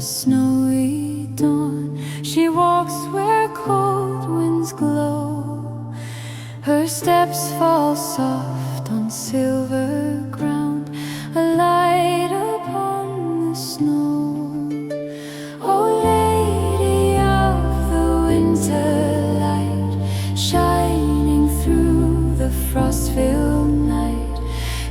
snowy dawn. She walks where cold winds glow. Her steps fall soft on silver ground, a light upon the snow. Oh, Lady of the winterlight, shining through the frost-filled night,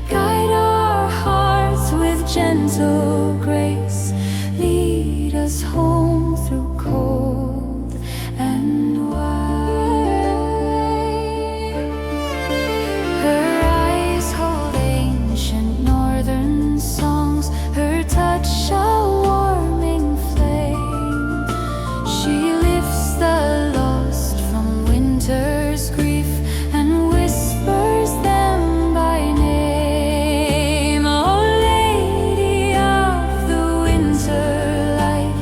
guide our hearts with gentle grace. Lead us home through cold and wide. Her eyes hold ancient northern songs, her touch a warming flame. She lifts the lost from winter's grief and whispers them by name. Oh, Lady of the winterlight,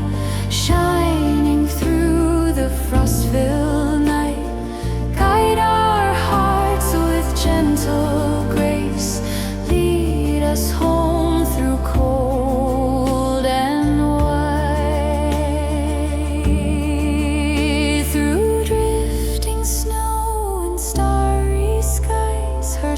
shining through the frost-filled night, guide our hearts with gentle grace. Lead us home through cold and wide. Through drifting snow and starry skies, her